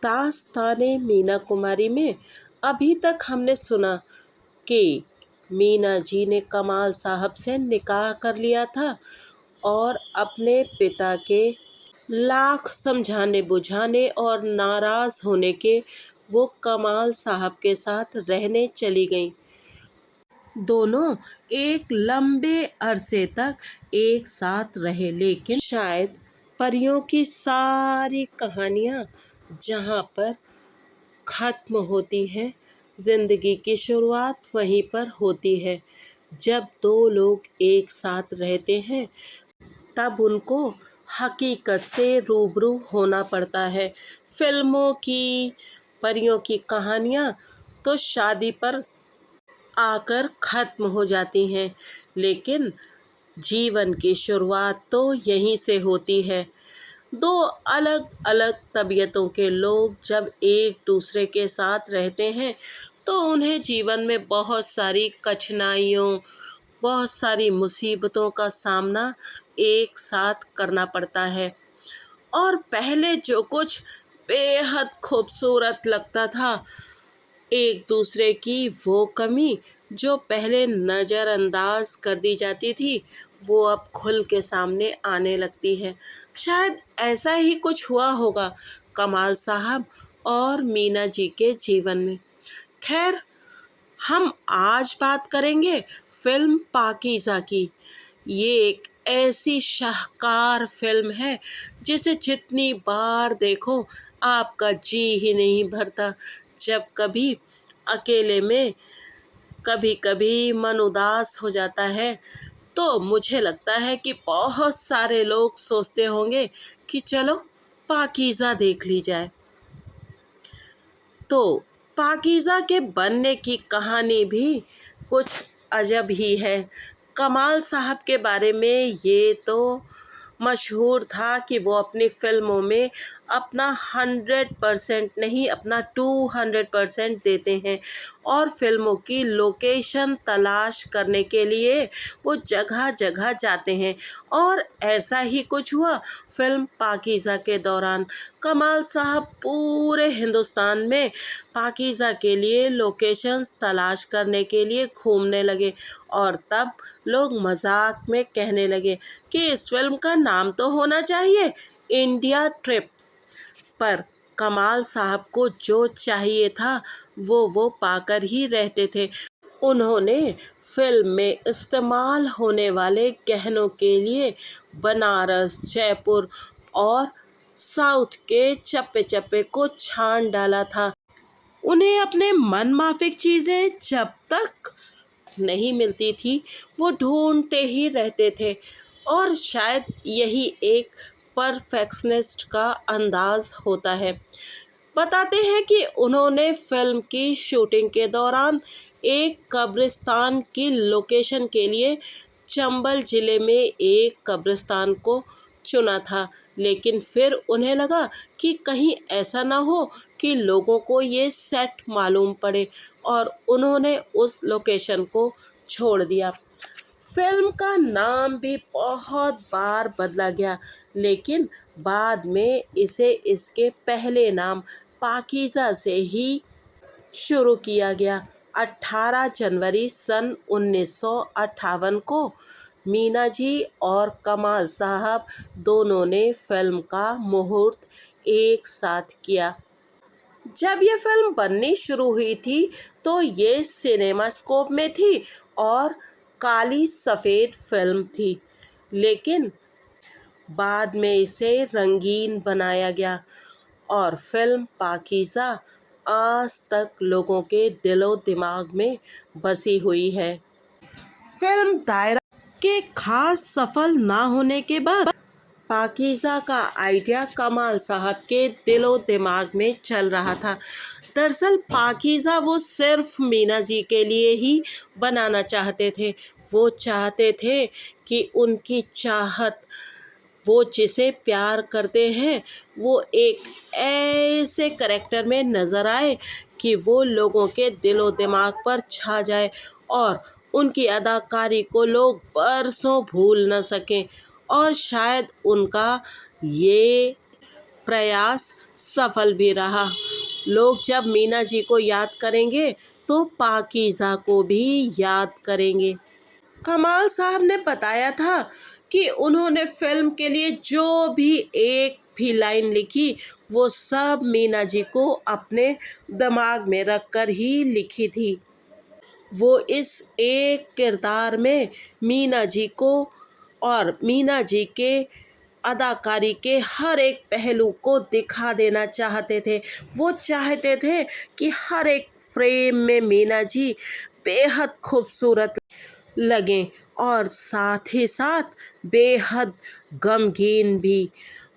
दास्ताने मीना कुमारी में अभी तक हमने सुना कि मीना जी ने कमाल साहब से निकाह कर लिया था और अपने पिता के लाख समझाने बुझाने और नाराज़ होने के वो कमाल साहब के साथ रहने चली गईं। दोनों एक लंबे अरसे तक एक साथ रहे, लेकिन शायद परियों की सारी कहानियाँ जहाँ पर ख़त्म होती हैं, ज़िंदगी की शुरुआत वहीं पर होती है। जब दो लोग एक साथ रहते हैं तब उनको हकीकत से रूबरू होना पड़ता है। फिल्मों की परियों की कहानियाँ तो शादी पर आकर ख़त्म हो जाती हैं, लेकिन जीवन की शुरुआत तो यहीं से होती है। दो अलग अलग तबीयतों के लोग जब एक दूसरे के साथ रहते हैं तो उन्हें जीवन में बहुत सारी कठिनाइयों, बहुत सारी मुसीबतों का सामना एक साथ करना पड़ता है। और पहले जो कुछ बेहद खूबसूरत लगता था, एक दूसरे की वो कमी जो पहले नज़रअंदाज कर दी जाती थी, वो अब खुल के सामने आने लगती है। शायद ऐसा ही कुछ हुआ होगा कमाल साहब और मीना जी के जीवन में। खैर, हम आज बात करेंगे फिल्म पाकीज़ा की। ये एक ऐसी शाहकार फिल्म है जिसे जितनी बार देखो आपका जी ही नहीं भरता। जब कभी अकेले में कभी कभी मन उदास हो जाता है तो मुझे लगता है कि बहुत सारे लोग सोचते होंगे कि चलो पाकीज़ा देख ली जाए। तो पाकीज़ा के बनने की कहानी भी कुछ अजब ही है। कमाल साहब के बारे में ये तो मशहूर था कि वो अपनी फ़िल्मों में अपना 100% नहीं, अपना 200% देते हैं और फिल्मों की लोकेशन तलाश करने के लिए वो जगह जगह जाते हैं। और ऐसा ही कुछ हुआ फिल्म पाकीज़ा के दौरान। कमाल साहब पूरे हिंदुस्तान में पाकीज़ा के लिए लोकेशंस तलाश करने के लिए घूमने लगे और तब लोग मजाक में कहने लगे कि इस फिल्म का नाम तो होना चाहिए इंडिया ट्रिप। पर कमाल साहब को जो चाहिए था वो पाकर ही रहते थे। उन्होंने फिल्म में इस्तेमाल होने वाले गहनों के लिए बनारस, जयपुर और साउथ के चप्पे चप्पे को छान डाला था। उन्हें अपने मन माफिक चीज़ें जब तक नहीं मिलती थी वो ढूंढते ही रहते थे और शायद यही एक परफेक्शनिस्ट का अंदाज होता है। बताते हैं कि उन्होंने फिल्म की शूटिंग के दौरान एक कब्रिस्तान की लोकेशन के लिए चंबल ज़िले में एक कब्रिस्तान को चुना था, लेकिन फिर उन्हें लगा कि कहीं ऐसा ना हो कि लोगों को ये सेट मालूम पड़े और उन्होंने उस लोकेशन को छोड़ दिया। फिल्म का नाम भी बहुत बार बदला गया, लेकिन बाद में इसे इसके पहले नाम पाकीज़ा से ही शुरू किया गया। 18 जनवरी सन 1958 को मीना जी और कमाल साहब दोनों ने फिल्म का मुहूर्त एक साथ किया। जब ये फिल्म बननी शुरू हुई थी तो ये सिनेमास्कोप में थी और काली सफ़ेद फिल्म थी, लेकिन बाद में इसे रंगीन बनाया गया और फिल्म पाकीज़ा आज तक लोगों के दिलो दिमाग में बसी हुई है। फिल्म दायरा के खास सफल ना होने के बाद पाकीज़ा का आइडिया कमाल साहब के दिलो दिमाग में चल रहा था। दरअसल पाकीज़ा वो सिर्फ मीना जी के लिए ही बनाना चाहते थे। वो चाहते थे कि उनकी चाहत, वो जिसे प्यार करते हैं, वो एक ऐसे करेक्टर में नज़र आए कि वो लोगों के दिलो दिमाग पर छा जाए और उनकी अदाकारी को लोग बरसों भूल न सकें। और शायद उनका ये प्रयास सफल भी रहा। लोग जब मीना जी को याद करेंगे तो पाकीज़ा को भी याद करेंगे। कमाल साहब ने बताया था कि उन्होंने फिल्म के लिए जो भी एक भी लाइन लिखी वो सब मीना जी को अपने दिमाग में रखकर ही लिखी थी। वो इस एक किरदार में मीना जी को और मीना जी के अदाकारी के हर एक पहलू को दिखा देना चाहते थे। वो चाहते थे कि हर एक फ्रेम में मीना जी बेहद खूबसूरत लगें और साथ ही साथ बेहद गमगीन भी।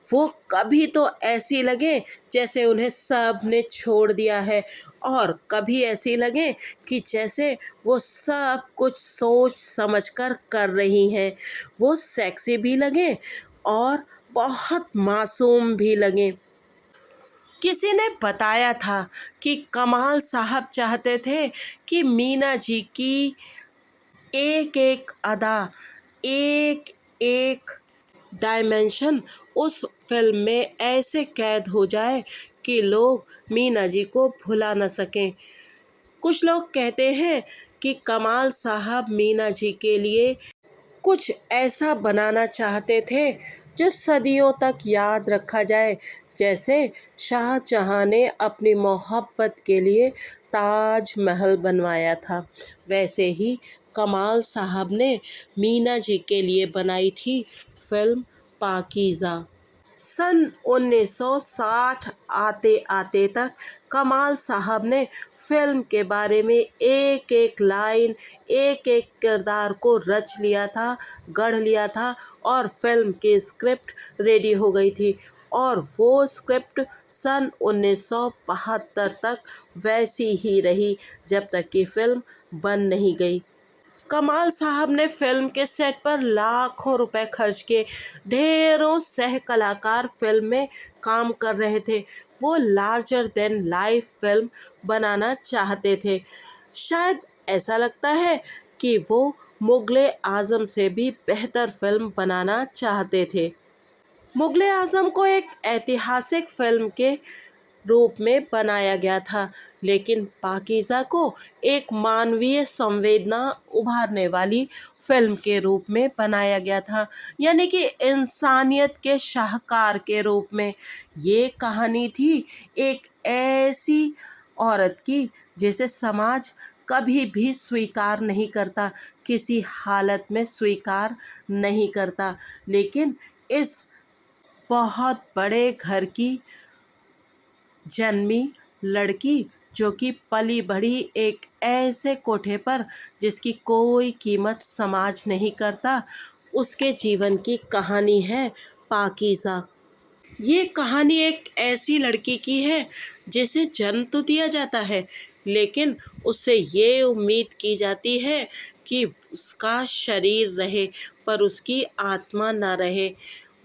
वो कभी तो ऐसी लगे जैसे उन्हें सब ने छोड़ दिया है और कभी ऐसी लगे कि जैसे वो सब कुछ सोच समझकर कर रही हैं। वो सेक्सी भी लगे और बहुत मासूम भी लगे। किसी ने बताया था कि कमाल साहब चाहते थे कि मीना जी की एक एक अदा, एक एक डायमेंशन उस फिल्म में ऐसे कैद हो जाए कि लोग मीना जी को भुला न सकें। कुछ लोग कहते हैं कि कमाल साहब मीना जी के लिए कुछ ऐसा बनाना चाहते थे जो सदियों तक याद रखा जाए। जैसे शाहजहां ने अपनी मोहब्बत के लिए ताजमहल बनवाया था, वैसे ही कमाल साहब ने मीना जी के लिए बनाई थी फिल्म पाकीज़ा। सन 1960 आते आते तक कमाल साहब ने फिल्म के बारे में एक एक लाइन, एक एक किरदार को रच लिया था, गढ़ लिया था और फिल्म की स्क्रिप्ट रेडी हो गई थी। और वो स्क्रिप्ट सन 1972 तक वैसी ही रही जब तक कि फिल्म बन नहीं गई। कमाल साहब ने फिल्म के सेट पर लाखों रुपए खर्च किए। ढेरों सह कलाकार फिल्म में काम कर रहे थे। वो लार्जर देन लाइफ फिल्म बनाना चाहते थे। शायद ऐसा लगता है कि वो मुगले आजम से भी बेहतर फिल्म बनाना चाहते थे। मुगले आजम को एक ऐतिहासिक फिल्म के रूप में बनाया गया था, लेकिन पाकीज़ा को एक मानवीय संवेदना उभारने वाली फिल्म के रूप में बनाया गया था, यानी कि इंसानियत के शाहकार के रूप में। ये कहानी थी एक ऐसी औरत की जिसे समाज कभी भी स्वीकार नहीं करता, किसी हालत में स्वीकार नहीं करता, लेकिन इस बहुत बड़े घर की जन्मी लड़की जो कि पली बढ़ी एक ऐसे कोठे पर जिसकी कोई कीमत समाज नहीं करता, उसके जीवन की कहानी है पाकीज़ा। ये कहानी एक ऐसी लड़की की है जिसे जन्म तो दिया जाता है, लेकिन उससे ये उम्मीद की जाती है कि उसका शरीर रहे पर उसकी आत्मा ना रहे।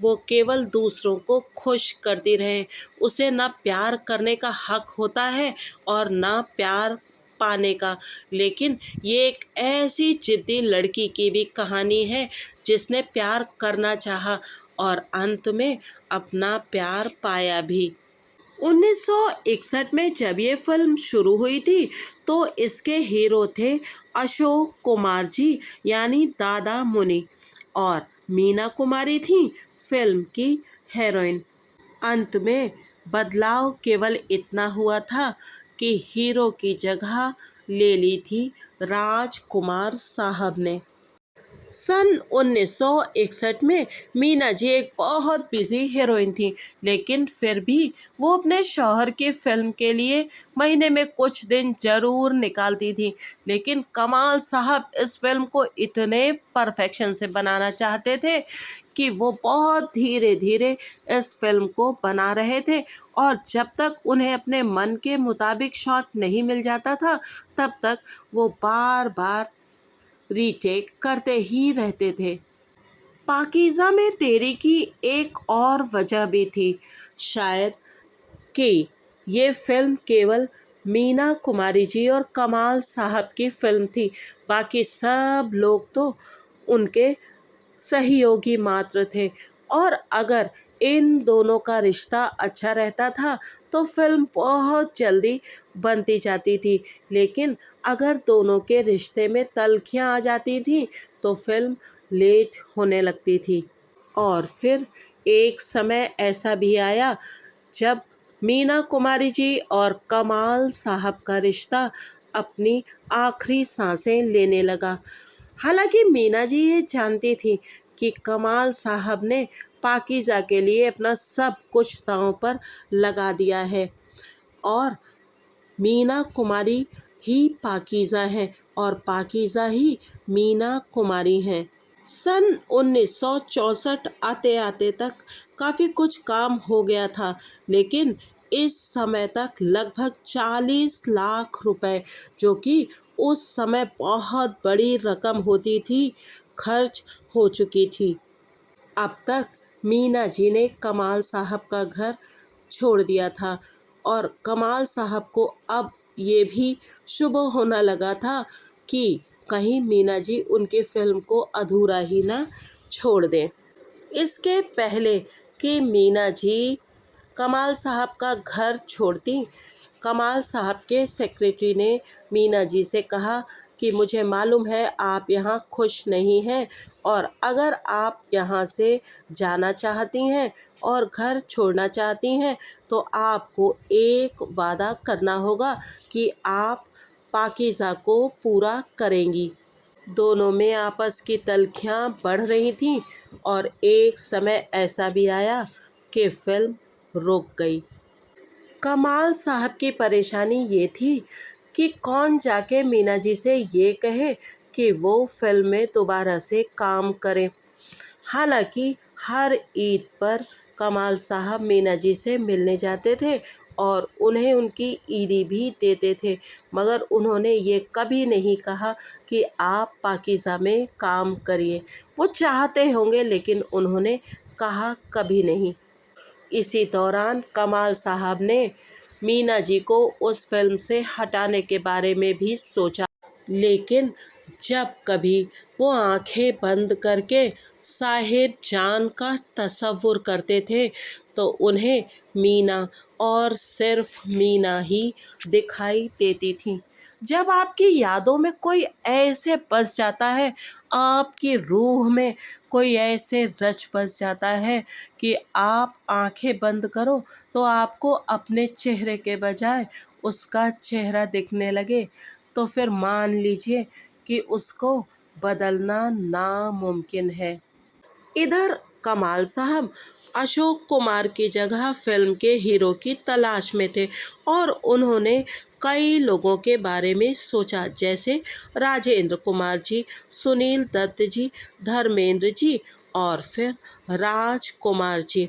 वो केवल दूसरों को खुश करती रहे। उसे ना प्यार करने का हक होता है और ना प्यार पाने का। लेकिन ये एक ऐसी जिद्दी लड़की की भी कहानी है जिसने प्यार करना चाहा और अंत में अपना प्यार पाया भी। 1961 में जब ये फिल्म शुरू हुई थी तो इसके हीरो थे अशोक कुमार जी यानी दादा मुनि और मीना कुमारी थी फिल्म की हीरोइन। अंत में बदलाव केवल इतना हुआ था कि हीरो की जगह ले ली थी राजकुमार साहब ने। सन 1961 में मीना जी एक बहुत बिजी हीरोइन थी, लेकिन फिर भी वो अपने शौहर की फिल्म के लिए महीने में कुछ दिन जरूर निकालती थी। लेकिन कमाल साहब इस फिल्म को इतने परफेक्शन से बनाना चाहते थे कि वो बहुत धीरे धीरे इस फिल्म को बना रहे थे और जब तक उन्हें अपने मन के मुताबिक शॉट नहीं मिल जाता था तब तक वो बार बार रीटेक करते ही रहते थे। पाकीज़ा में देरी की एक और वजह भी थी, शायद कि ये फिल्म केवल मीना कुमारी जी और कमाल साहब की फिल्म थी। बाकी सब लोग तो उनके सहयोगी मात्र थे और अगर इन दोनों का रिश्ता अच्छा रहता था तो फिल्म बहुत जल्दी बनती जाती थी, लेकिन अगर दोनों के रिश्ते में तल्खियाँ आ जाती थी तो फिल्म लेट होने लगती थी। और फिर एक समय ऐसा भी आया जब मीना कुमारी जी और कमाल साहब का रिश्ता अपनी आखिरी सांसें लेने लगा। हालांकि मीना जी ये जानती थी कि कमाल साहब ने पाकीज़ा के लिए अपना सब कुछ दांव पर लगा दिया है और मीना कुमारी ही पाकीज़ा है और पाकीज़ा ही मीना कुमारी हैं। सन 1964 आते आते तक काफ़ी कुछ काम हो गया था, लेकिन इस समय तक लगभग 40 लाख रुपए, जो कि उस समय बहुत बड़ी रकम होती थी, खर्च हो चुकी थी। अब तक मीना जी ने कमाल साहब का घर छोड़ दिया था और कमाल साहब को अब ये भी शुभ होने लगा था कि कहीं मीना जी उनकी फिल्म को अधूरा ही ना छोड़ दें। इसके पहले कि मीना जी कमाल साहब का घर छोड़ती, कमाल साहब के सेक्रेटरी ने मीना जी से कहा कि मुझे मालूम है आप यहाँ खुश नहीं हैं और अगर आप यहाँ से जाना चाहती हैं और घर छोड़ना चाहती हैं तो आपको एक वादा करना होगा कि आप पाकीज़ा को पूरा करेंगी। दोनों में आपस की तल्खियाँ बढ़ रही थीं और एक समय ऐसा भी आया कि फिल्म रुक गई। कमाल साहब की परेशानी ये थी कि कौन जाके मीना जी से ये कहे कि वो फिल्म में दोबारा से काम करें। हालांकि हर ईद पर कमाल साहब मीना जी से मिलने जाते थे और उन्हें उनकी ईदी भी देते थे, मगर उन्होंने ये कभी नहीं कहा कि आप पाकीज़ा में काम करिए। वो चाहते होंगे लेकिन उन्होंने कहा कभी नहीं। इसी दौरान कमाल साहब ने मीना जी को उस फिल्म से हटाने के बारे में भी सोचा, लेकिन जब कभी वो आंखें बंद करके साहिब जान का तसव्वुर करते थे तो उन्हें मीना और सिर्फ मीना ही दिखाई देती थी। जब आपकी यादों में कोई ऐसे बस जाता है, आपकी रूह में कोई ऐसे रच बस जाता है कि आप आंखें बंद करो तो आपको अपने चेहरे के बजाय उसका चेहरा दिखने लगे, तो फिर मान लीजिए कि उसको बदलना नामुमकिन है। इधर कमाल साहब अशोक कुमार की जगह फिल्म के हीरो की तलाश में थे और उन्होंने कई लोगों के बारे में सोचा, जैसे राजेंद्र कुमार जी, सुनील दत्त जी, धर्मेंद्र जी और फिर राजकुमार जी।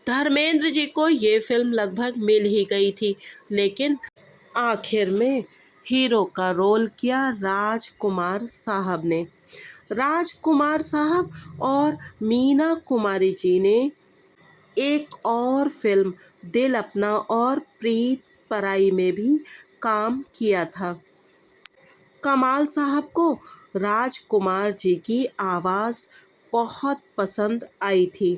धर्मेंद्र जी को ये फिल्म लगभग मिल ही गई थी, लेकिन आखिर में हीरो का रोल किया राजकुमार साहब ने। राजकुमार साहब और मीना कुमारी जी ने एक और फिल्म दिल अपना और प्रीत पराई में भी काम किया था। कमाल साहब को राजकुमार जी की आवाज़ बहुत पसंद आई थी।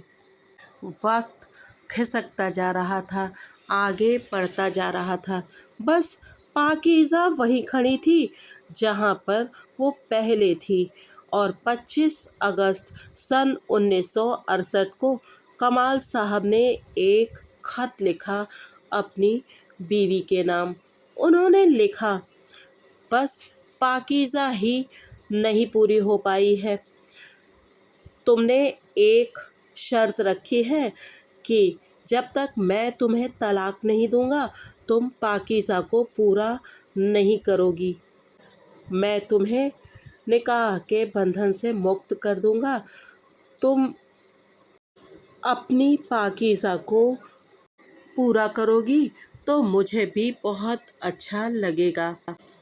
वक्त खिसकता जा रहा था, आगे बढ़ता जा रहा था, बस पाकीज़ा वहीं खड़ी थी जहां पर वो पहले थी और 25 अगस्त सन 1968 को कमाल साहब ने एक खत लिखा अपनी बीवी के नाम। उन्होंने लिखा, बस पाकीज़ा ही नहीं पूरी हो पाई है, तुमने एक शर्त रखी है कि जब तक मैं तुम्हें तलाक नहीं दूंगा तुम पाकीज़ा को पूरा नहीं करोगी। मैं तुम्हें निकाह के बंधन से मुक्त कर दूंगा, तुम अपनी पाकीज़ा को पूरा करोगी तो मुझे भी बहुत अच्छा लगेगा।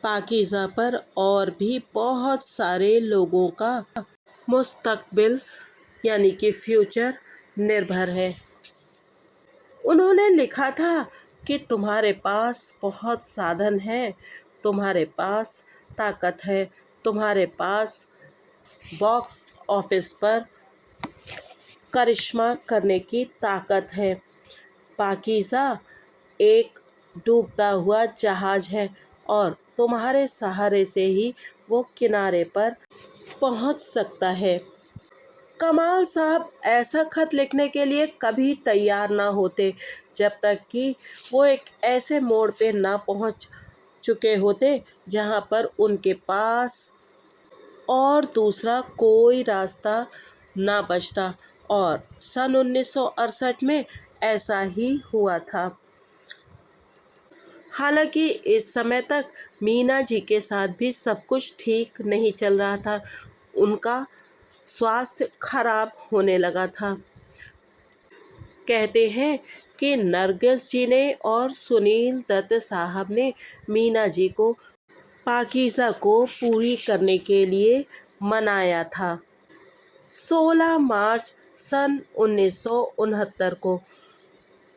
पाकीज़ा पर और भी बहुत सारे लोगों का मुस्तकबिल यानी कि फ्यूचर निर्भर है। उन्होंने लिखा था कि तुम्हारे पास बहुत साधन है, तुम्हारे पास ताकत है, तुम्हारे पास बॉक्स ऑफिस पर करिश्मा करने की ताकत है। पाकीज़ा एक डूबता हुआ जहाज है और तुम्हारे सहारे से ही वो किनारे पर पहुंच सकता है। कमाल साहब ऐसा खत लिखने के लिए कभी तैयार ना होते जब तक कि वो एक ऐसे मोड़ पे ना पहुंच चुके होते जहां पर उनके पास और दूसरा कोई रास्ता ना बचता, और सन 1968 में ऐसा ही हुआ था। हालांकि इस समय तक मीना जी के साथ भी सब कुछ ठीक नहीं चल रहा था। उनका स्वास्थ्य खराब होने लगा था। कहते हैं कि नरगिस जी ने और सुनील दत्त साहब ने मीना जी को पाकीज़ा को पूरी करने के लिए मनाया था। 16 मार्च सन 1969 को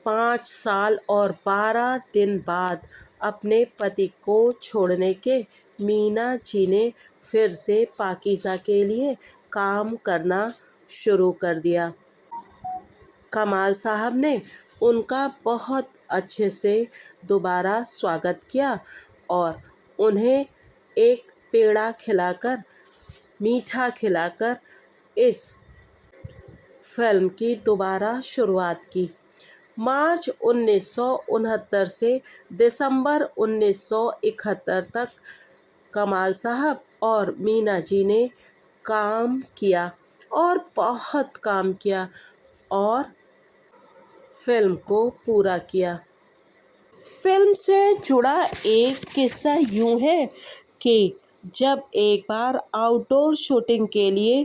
5 साल और 12 दिन बाद अपने पति को छोड़ने के मीना जी ने फिर से पाकीज़ा के लिए काम करना शुरू कर दिया। कमाल साहब ने उनका बहुत अच्छे से दोबारा स्वागत किया और उन्हें एक पेड़ा खिलाकर, मीठा खिलाकर इस फिल्म की दोबारा शुरुआत की। मार्च 1969 से दिसंबर 1971 तक कमाल साहब और मीना जी ने काम किया और बहुत काम किया और फिल्म को पूरा किया। फिल्म से जुड़ा एक किस्सा यूं है कि जब एक बार आउटडोर शूटिंग के लिए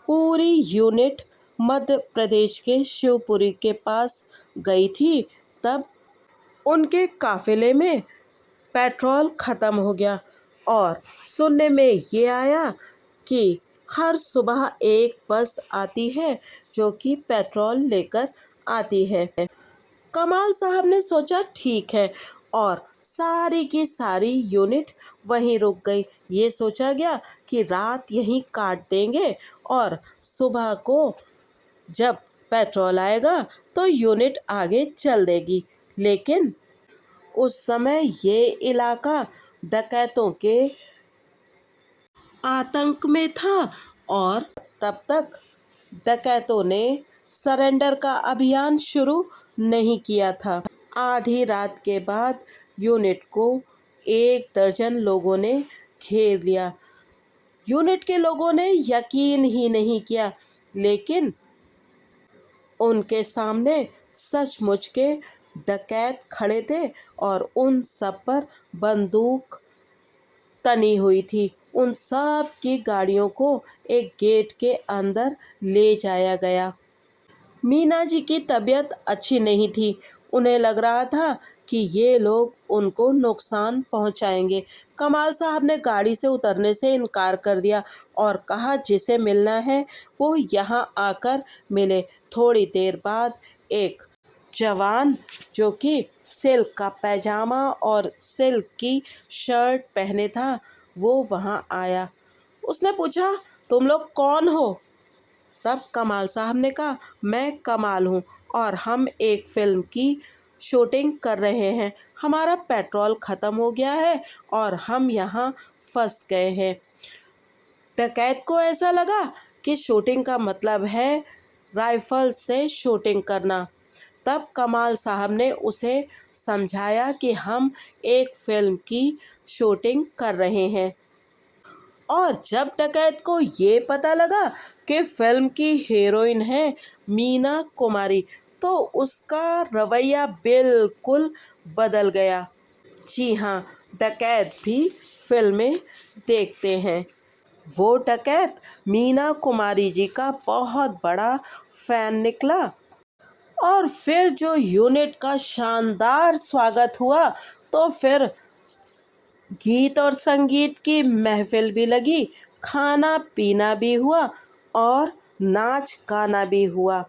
पूरी यूनिट मध्य प्रदेश के शिवपुरी के पास गई थी, तब उनके काफिले में पेट्रोल ख़त्म हो गया और सुनने में ये आया कि हर सुबह एक बस आती है जो कि पेट्रोल लेकर आती है। कमाल साहब ने सोचा ठीक है, और सारी की सारी यूनिट वहीं रुक गई। ये सोचा गया कि रात यहीं काट देंगे और सुबह को जब पेट्रोल आएगा तो यूनिट आगे चल देगी। लेकिन उस समय ये इलाका डकैतों के आतंक में था और तब तक डकैतों ने सरेंडर का अभियान शुरू नहीं किया था। आधी रात के बाद यूनिट को 1 दर्जन लोगों ने घेर लिया। यूनिट के लोगों ने यकीन ही नहीं किया, लेकिन उनके सामने सचमुच के डकैत खड़े थे और उन सब पर बंदूक तनी हुई थी। उन सब की गाड़ियों को एक गेट के अंदर ले जाया गया। मीना जी की तबीयत अच्छी नहीं थी। उन्हें लग रहा था कि ये लोग उनको नुकसान पहुंचाएंगे। कमाल साहब ने गाड़ी से उतरने से इनकार कर दिया और कहा जिसे मिलना है वो यहाँ आकर मिले। थोड़ी देर बाद एक जवान जो कि सिल्क का पैजामा और सिल्क की शर्ट पहने था, वो वहाँ आया। उसने पूछा, तुम लोग कौन हो? तब कमाल साहब ने कहा, मैं कमाल हूँ और हम एक फिल्म की शूटिंग कर रहे हैं। हमारा पेट्रोल ख़त्म हो गया है और हम यहाँ फंस गए हैं। डकैत को ऐसा लगा कि शूटिंग का मतलब है राइफल से शूटिंग करना। तब कमाल साहब ने उसे समझाया कि हम एक फिल्म की शूटिंग कर रहे हैं। और जब डकैत को ये पता लगा कि फिल्म की हीरोइन है मीना कुमारी, तो उसका रवैया बिल्कुल बदल गया। जी हाँ, डकैत भी फिल्में देखते हैं। वो डकैत मीना कुमारी जी का बहुत बड़ा फैन निकला और फिर जो यूनिट का शानदार स्वागत हुआ, तो फिर गीत और संगीत की महफिल भी लगी, खाना पीना भी हुआ और नाच गाना भी हुआ।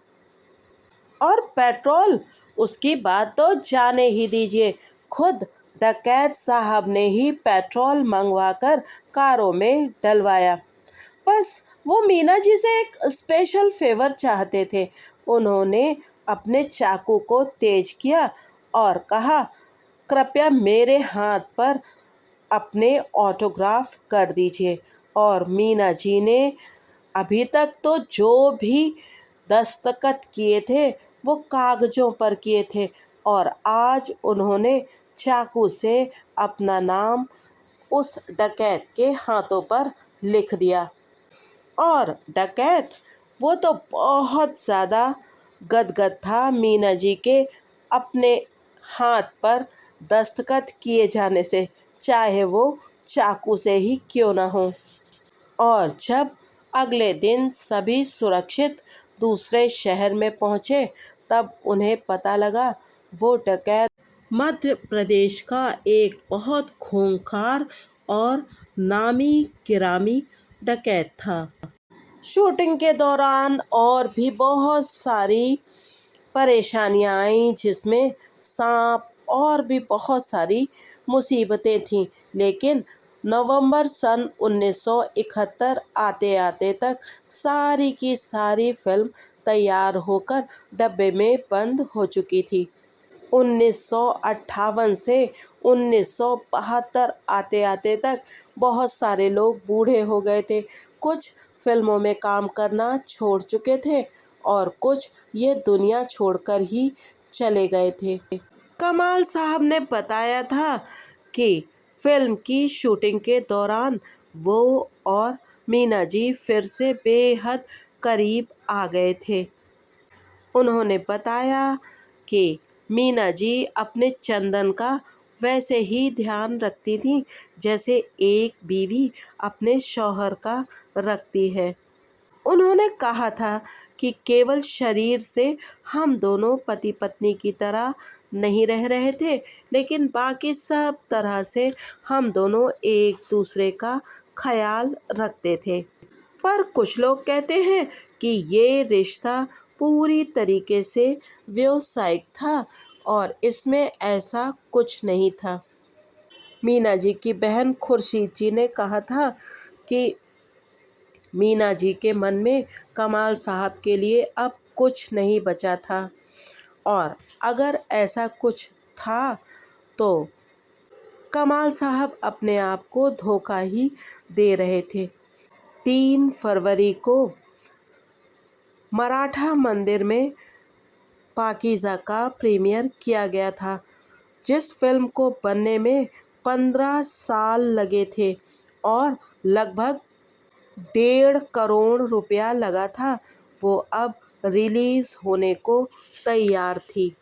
और पेट्रोल, उसकी बात तो जाने ही दीजिए। खुद डकैत साहब ने ही पेट्रोल मंगवाकर कारों में डलवाया। बस वो मीना जी से एक स्पेशल फेवर चाहते थे। उन्होंने अपने चाकू को तेज किया और कहा, कृपया मेरे हाथ पर अपने ऑटोग्राफ कर दीजिए। और मीना जी ने अभी तक तो जो भी दस्तखत किए थे वो कागजों पर किए थे, और आज उन्होंने चाकू से अपना नाम उस डकैत के हाथों पर लिख दिया। और डकैत वो तो बहुत ज़्यादा गदगद था मीना जी के अपने हाथ पर दस्तखत किए जाने से, चाहे वो चाकू से ही क्यों ना हो। और जब अगले दिन सभी सुरक्षित दूसरे शहर में पहुंचे, तब उन्हें पता लगा वो डकैत मध्य प्रदेश का एक बहुत खूंखार और नामी गिरामी डकैत था। शूटिंग के दौरान और भी बहुत सारी परेशानियां आईं, जिसमें सांप और भी बहुत सारी मुसीबतें थीं, लेकिन नवंबर सन 1971 आते आते तक सारी की सारी फिल्म तैयार होकर डब्बे में बंद हो चुकी थी। 1958 से 1972 आते आते तक बहुत सारे लोग बूढ़े हो गए थे। कुछ फिल्मों में काम करना छोड़ चुके थे और कुछ ये दुनिया छोड़कर ही चले गए थे। कमाल साहब ने बताया था कि फिल्म की शूटिंग के दौरान वो और मीना जी फिर से बेहद करीब आ गए थे। उन्होंने बताया कि मीना जी अपने चंदन का वैसे ही ध्यान रखती थी जैसे एक बीवी अपने शौहर का रखती है। उन्होंने कहा था कि केवल शरीर से हम दोनों पति पत्नी की तरह नहीं रह रहे थे, लेकिन बाकी सब तरह से हम दोनों एक दूसरे का ख्याल रखते थे। पर कुछ लोग कहते हैं कि ये रिश्ता पूरी तरीके से व्यावसायिक था और इसमें ऐसा कुछ नहीं था। मीना जी की बहन खुर्शीद जी ने कहा था कि मीना जी के मन में कमाल साहब के लिए अब कुछ नहीं बचा था, और अगर ऐसा कुछ था तो कमाल साहब अपने आप को धोखा ही दे रहे थे। 3 फरवरी को मराठा मंदिर में पाकीज़ा का प्रीमियर किया गया था, जिस फिल्म को बनने में 15 साल लगे थे और लगभग 1.5 करोड़ रुपया लगा था। वो अब रिलीज़ होने को तैयार थी।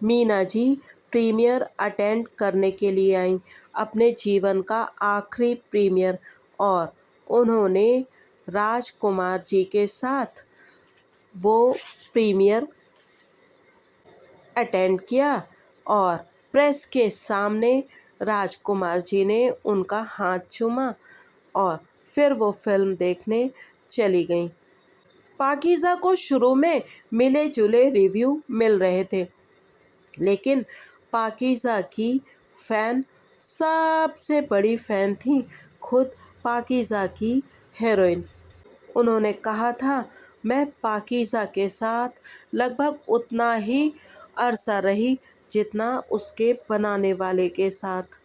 मीना जी प्रीमियर अटेंड करने के लिए आईं, अपने जीवन का आखिरी प्रीमियर, और उन्होंने राजकुमार जी के साथ वो प्रीमियर अटेंड किया और प्रेस के सामने राजकुमार जी ने उनका हाथ चूमा और फिर वो फिल्म देखने चली गईं। पाकीज़ा को शुरू में मिले जुले रिव्यू मिल रहे थे, लेकिन पाकीज़ा की फ़ैन सबसे बड़ी फ़ैन थी खुद पाकीज़ा की हीरोइन। उन्होंने कहा था, मैं पाकीज़ा के साथ लगभग उतना ही अरसा रही जितना उसके बनाने वाले के साथ।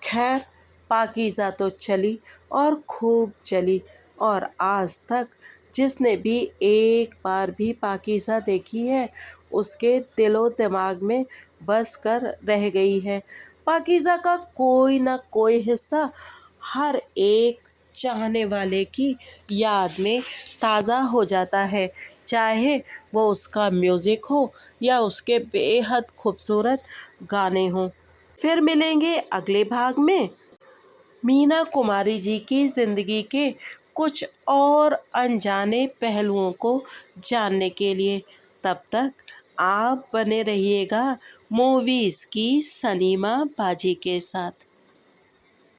खैर, पाकीज़ा तो चली और खूब चली, और आज तक जिसने भी एक बार भी पाकीज़ा देखी है उसके दिलो दिमाग में बस कर रह गई है। पाकीज़ा का कोई ना कोई हिस्सा हर एक चाहने वाले की याद में ताज़ा हो जाता है, चाहे वो उसका म्यूज़िक हो या उसके बेहद खूबसूरत गाने हों। फिर मिलेंगे अगले भाग में मीना कुमारी जी की ज़िंदगी के कुछ और अनजाने पहलुओं को जानने के लिए। तब तक आप बने रहिएगा मूवीज़ की सनीमा बाजी के साथ।